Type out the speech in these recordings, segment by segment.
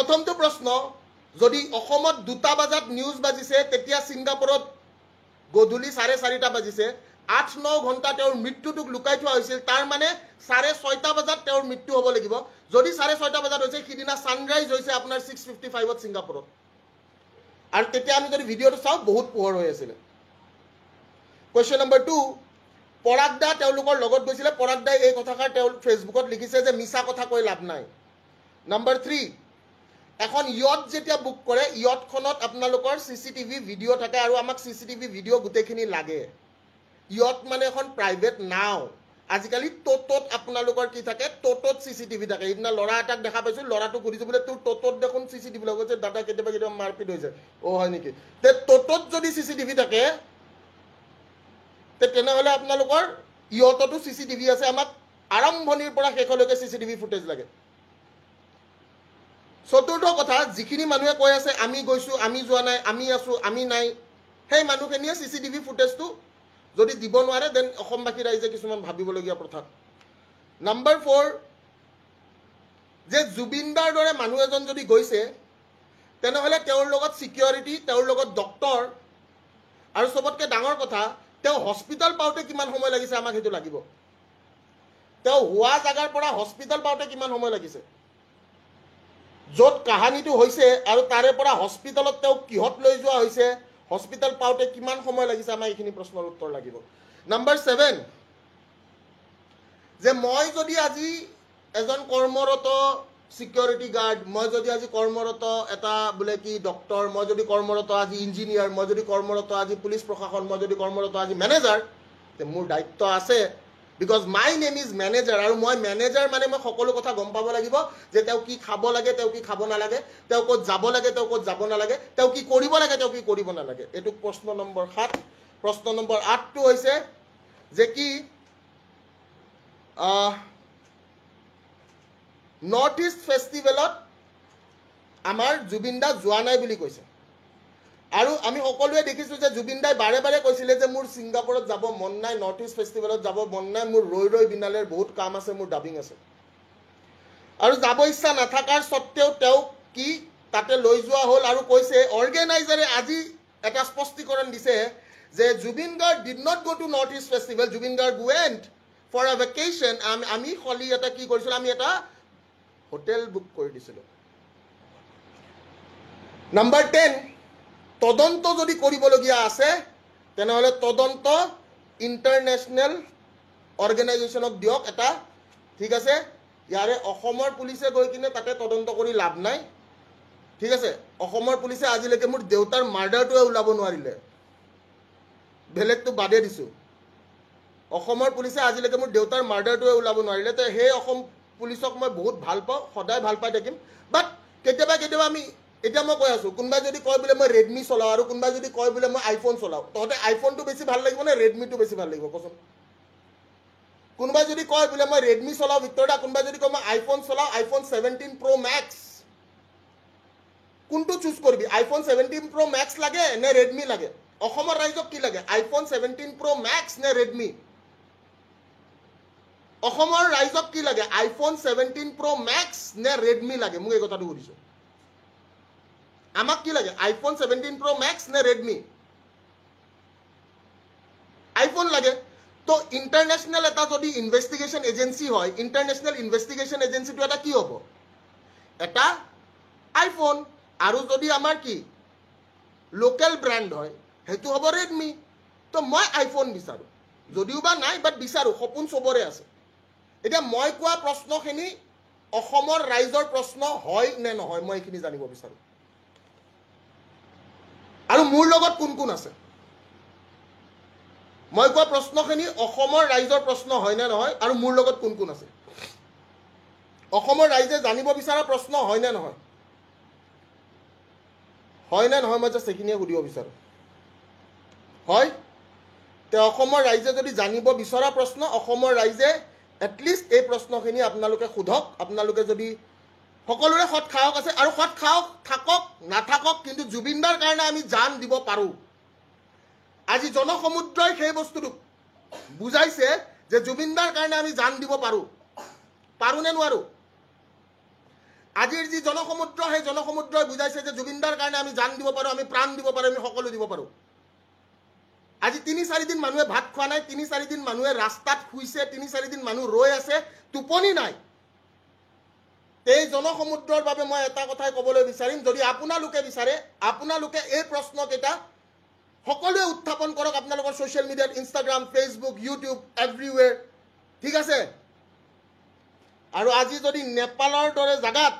প্ৰথমটো প্ৰশ্ন, যদি অসমত 2টা বজাত নিউজ বাজিছে তেতিয়া ছিংগাপুৰত গধূলি 4:30 বাজিছে, 8-9 ঘণ্টা তেওঁৰ মৃত্যুটোক লুকাই থোৱা হৈছিল, তাৰ মানে 6:30 বজাত তেওঁৰ মৃত্যু হ'ব লাগিব। যদি 6:30 বজাত হৈছে, সিদিনা ছানৰাইজ হৈছে আপোনাৰ 6:55 ছিংগাপুৰত, আৰু তেতিয়া আমি যদি ভিডিঅ'টো চাওঁ বহুত পোহৰ হৈ আছিলে। কুৱেশ্যন নম্বৰ 2, পৰাগ দা তেওঁলোকৰ লগত গৈছিলে, পৰাগ দাই এই কথাষাৰ তেওঁ ফেচবুকত লিখিছে যে মিছা কথা কৈ লাভ নাই। নম্বৰ 3, এখন ইয়ট যেতিয়া বুক কৰে, ইয়টখনত আপোনালোকৰ CCTV ভিডিঅ' থাকে, আৰু আমাক CCTV ভিডিঅ' গোটেইখিনি লাগে। ইয়ট মানে এখন প্ৰাইভেট নাও। আজিকালি ট'টত আপোনালোকৰ কি থাকে, ট'টত CCTV থাকে। সেইদিনা ল'ৰা এটাক দেখা পাইছোঁ, ল'ৰাটো সুধিছোঁ বোলে তোৰ ট'টত দেখোন CCTV লগাইছে, দাদা কেতিয়াবা কেতিয়াবা মাৰপিট হৈ যায়। হয় নেকি? তে ট'টত যদি CCTV থাকে তেনেহ'লে আপোনালোকৰ ইয়টতো CCTV আছে। আমাক আৰম্ভণিৰ পৰা শেষলৈকে CCTV ফুটেজ লাগে। চতুৰ্থ কথা, যিখিনি মানুহে কৈ আছে আমি গৈছোঁ, আমি যোৱা নাই, আমি আছোঁ, আমি নাই, সেই মানুহখিনিয়ে CCTV ফুটেজটো যদি দিব নোৱাৰে, দেন অসমবাসী ৰাইজে কিছুমান ভাবিবলগীয়া কথা। নম্বৰ 4, যে জুবিনদাৰ দৰে মানুহ এজন যদি গৈছে, তেনেহ'লে তেওঁৰ লগত ছিকিউৰিটি, তেওঁৰ লগত ডক্তৰ, আৰু চবতকৈ ডাঙৰ কথা, তেওঁ হস্পিটেল পাওঁতে কিমান সময় লাগিছে আমাক সেইটো লাগিব। তেওঁ হোৱা জাগাৰ পৰা হস্পিটেল পাওঁতে কিমান সময় লাগিছে, য'ত কাহানীটো হৈছে আৰু তাৰে পৰা হস্পিটেলত তেওঁক কিহত লৈ যোৱা হৈছে, হস্পিটেল পাওঁতে কিমান সময় লাগিছে, আমাক এইখিনি প্ৰশ্নৰ উত্তৰ লাগিব। নম্বৰ 7, যে মই যদি আজি এজন কৰ্মৰত ছিকিউৰিটি গাৰ্ড, মই যদি আজি কৰ্মৰত এটা বোলে কি ডক্তৰ, মই যদি কৰ্মৰত আজি ইঞ্জিনিয়াৰ, মই যদি কৰ্মৰত আজি পুলিচ প্ৰশাসন, মই যদি কৰ্মৰত আজি মেনেজাৰ, তে মোৰ দায়িত্ব আছে, because my name is manager. আৰু মই মেনেজাৰ মানে মই সকলো কথা গম পাব লাগিব, যে তেওঁ কি খাব লাগে, তেওঁ কি খাব নালাগে, তেওঁ ক'ত যাব লাগে, তেওঁ ক'ত যাব নালাগে, তেওঁ কি কৰিব লাগে, তেওঁ কি কৰিব নালাগে। এইটো প্ৰশ্ন নম্বৰ 7। প্ৰশ্ন নম্বৰ 8টো হৈছে যে কি নৰ্থ ইষ্ট ফেষ্টিভেলত আমাৰ জুবিন দা যোৱা নাই বুলি কৈছে। আৰু আমি সকলোৱে দেখিছোঁ যে জুবিন দাই বাৰে বাৰে কৈছিলে যে মোৰ ছিংগাপুৰত যাব মন নাই, নৰ্থ ইষ্ট ফেষ্টিভেলত যাব মন নাই, মোৰ ৰৈ ৰৈ বিনালেৰ বহুত কাম আছে, মোৰ ডাবিং আছে। আৰু যাব ইচ্ছা নাথাকাৰ স্বত্তেও তেওঁক কি তাতে লৈ যোৱা হ'ল, আৰু কৈছে অৰ্গেনাইজাৰে আজি এটা স্পষ্টীকৰণ দিছে যে Zubeen Garg did not go' to North East festival, Zubeen Garg went for a vacation. আমি খালি এটা কি কৰিছিলোঁ, আমি এটা হোটেল বুক কৰি দিছিলোঁ। নম্বৰ 10, তদন্ত যদি কৰিবলগীয়া আছে তেনেহ'লে তদন্ত ইণ্টাৰনেশ্যনেল অৰ্গেনাইজেশ্যনক দিয়ক এটা, ঠিক আছে। ইয়াৰে অসমৰ পুলিচে গৈ কিনে তাতে তদন্ত কৰি লাভ নাই, ঠিক আছে। অসমৰ পুলিচে আজিলৈকে মোৰ দেউতাৰ মাৰ্ডাৰটোৱে ওলাব নোৱাৰিলে, বেলেগটো বাদে দিছোঁ। অসমৰ পুলিচে আজিলৈকে মোৰ দেউতাৰ মাৰ্ডাৰটোৱে ওলাব নোৱাৰিলে। তো সেই অসম পুলিচক মই বহুত ভাল পাওঁ, সদায় ভাল পাই থাকিম। বাট কেতিয়াবা কেতিয়াবা আমি, এতিয়া মই কৈ আছোঁ, কোনোবাই যদি কয় বোলে মই ৰেডমি চলাওঁ, আৰু কোনোবাই যদি কয় বোলে মই আইফোন চলাওঁ, তহঁতে আইফোনটো বেছি ভাল লাগিব নে ৰেডমিটো বেছি ভাল লাগিব কচোন? কোনোবাই যদি কয় বোলে মই ৰেডমি চলাওঁ ভিতৰতে, কোনোবাই যদি কয় মই আইফোন চলাওঁ, আইফোন 17 Pro Max, কোনটো চুজ কৰিবি? আইফোন 17 Pro Max লাগে নে ৰেডমি লাগে? অসমৰ ৰাইজক কি লাগে, আইফোন 17 Pro Max নে ৰেডমি? অসমৰ ৰাইজক কি লাগে, আইফোন 17 Pro Max নে ৰেডমি লাগে? মোক এই কথাটো সুধিছোঁ। আমাক কি লাগে, আইফোন 17 Pro Max নে ৰেডমি? আইফোন লাগে। তো ইণ্টাৰনেশ্যনেল এটা যদি ইনভেষ্টিগেশ্যন এজেঞ্চি হয়, ইণ্টাৰনেশ্যনেল ইনভেষ্টিগেশ্যন এজেঞ্চিটো এটা কি হ'ব? এটা আইফোন। আৰু যদি আমাৰ কি লোকেল ব্ৰেণ্ড হয়, সেইটো হ'ব ৰেডমি। তো মই আইফোন বিচাৰোঁ, যদিও বা নাই, বাট বিচাৰোঁ, সপোন চবৰে আছে। এতিয়া মই কোৱা প্ৰশ্নখিনি অসমৰ ৰাইজৰ প্ৰশ্ন হয় নে নহয়, মই এইখিনি জানিব বিচাৰোঁ। আৰু মোৰ লগত কোন কোন আছে? মই কোৱা প্ৰশ্নখিনি অসমৰ ৰাইজৰ প্ৰশ্ন হয় নে নহয়, আৰু মোৰ লগত কোন কোন আছে? অসমৰ ৰাইজে জানিব বিচৰা প্ৰশ্ন হয় নে নহয়? হয় নে নহয়, মই জাষ্ট সেইখিনিয়ে সুধিব বিচাৰোঁ। হয়? তে অসমৰ ৰাইজে যদি জানিব বিচৰা প্ৰশ্ন, অসমৰ ৰাইজে এটলিষ্ট এই প্ৰশ্নখিনি আপোনালোকে সোধক। আপোনালোকে যদি সকলোৰে সৎ সাহস আছে, আৰু সৎ সাহস থাকক নাথাকক, কিন্তু জুবিনদাৰ কাৰণে আমি জান দিব পাৰোঁ। আজি জনসমুদ্ৰই সেই বস্তুটোক বুজাইছে যে জুবিনদাৰ কাৰণে আমি জান দিব পাৰোঁ। পাৰোঁ নে নোৱাৰোঁ? আজিৰ যি জনসমুদ্ৰ সেই জনসমুদ্ৰই বুজাইছে যে জুবিনদাৰ কাৰণে আমি জান দিব পাৰোঁ, আমি প্ৰাণ দিব পাৰোঁ, আমি সকলো দিব পাৰোঁ। আজি ৩-৪ দিন মানুহে ভাত খোৱা নাই, ৩-৪ দিন মানুহে ৰাস্তাত শুইছে, ৩-৪ দিন মানুহ ৰৈ আছে, টোপনি নাই। এই জনসমুদ্ৰৰ বাবে মই এটা কথাই ক'বলৈ বিচাৰিম, যদি আপোনালোকে বিচাৰে আপোনালোকে এই প্ৰশ্নকেইটা সকলোৱে উত্থাপন কৰক আপোনালোকৰ ছ'চিয়েল মিডিয়াত, ইনষ্টাগ্ৰাম, ফেচবুক, ইউটিউব, এভৰিৱেৰ, ঠিক আছে। আৰু আজি যদি নেপালৰ দৰে জাগাত,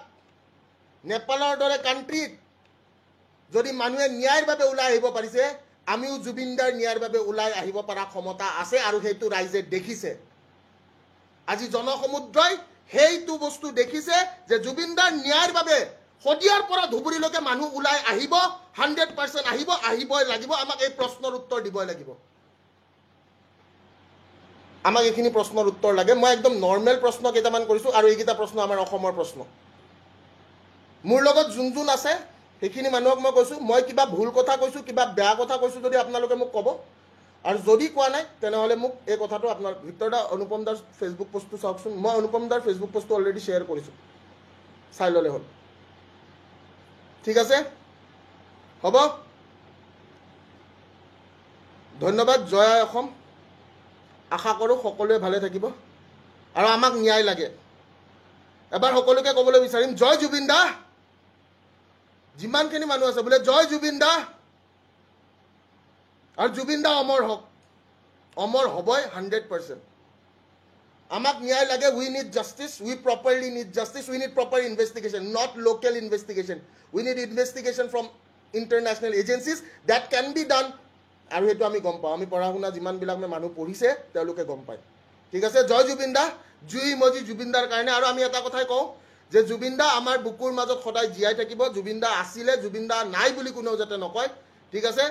নেপালৰ দৰে কাণ্ট্ৰিত যদি মানুহে ন্যায়ৰ বাবে ওলাই আহিব পাৰিছে, আমিও জুবিনদাৰ ন্যায়ৰ বাবে ওলাই আহিব পৰা ক্ষমতা আছে, আৰু সেইটো ৰাইজে দেখিছে। আজি জনসমুদ্ৰই সেইটো বস্তু দেখিছে যে জুবিনদাৰ ন্যায়ৰ বাবে শদিয়াৰ পৰা ধুবুৰীলৈকে মানুহ ওলাই আহিব, 100% আহিব, আহিবই লাগিব। আমাক এই প্ৰশ্নৰ উত্তৰ দিবই লাগিব। আমাক এইখিনি প্ৰশ্নৰ উত্তৰ লাগে। মই একদম নৰ্মেল প্ৰশ্ন কেইটামান কৰিছোঁ, আৰু এইকেইটা প্ৰশ্ন আমাৰ অসমৰ প্ৰশ্ন। মোৰ লগত যোন যোন আছে সেইখিনি মানুহক মই কৈছোঁ, মই কিবা ভুল কথা কৈছোঁ, কিবা বেয়া কথা কৈছোঁ যদি আপোনালোকে মোক ক'ব, আৰু যদি কোৱা নাই তেনেহ'লে মোক এই কথাটো আপোনাৰ ভিতৰতে অনুপম দাৰ ফেচবুক পোষ্টটো চাওকচোন। মই অনুপম দাৰ ফেচবুক পোষ্টটো অলৰেডি শ্বেয়াৰ কৰিছোঁ, চাই ল'লে হ'ল, ঠিক আছে। হ'ব, ধন্যবাদ। জয় অসম। আশা কৰোঁ সকলোৱে ভালে থাকিব, আৰু আমাক ন্যায় লাগে। এবাৰ সকলোকে ক'বলৈ বিচাৰিম, জয় জুবিন দা। যিমানখিনি মানুহ আছে বোলে জয় জুবিন দা, আৰু জুবিন দা অমৰ হওক, অমৰ হ'বই 100%। আমাক ন্যায় লাগে। We need justice, we properly need justice, we need proper investigation, not local investigation. We need investigation from international agencies, that can be done. আৰু সেইটো আমি গম পাওঁ, আমি পঢ়া শুনা যিমানবিলাক মানুহ পঢ়িছে তেওঁলোকে গম পায়, ঠিক আছে। জয় জুবিন দা, জুই মজি জুবিন দাৰ কাৰণে। আৰু আমি এটা কথাই কওঁ যে জুবিন দা আমাৰ বুকুৰ মাজত সদায় জীয়াই থাকিব। জুবিন দা আছিলে, জুবিন দা নাই বুলি কোনেও যাতে নকয়, ঠিক আছে।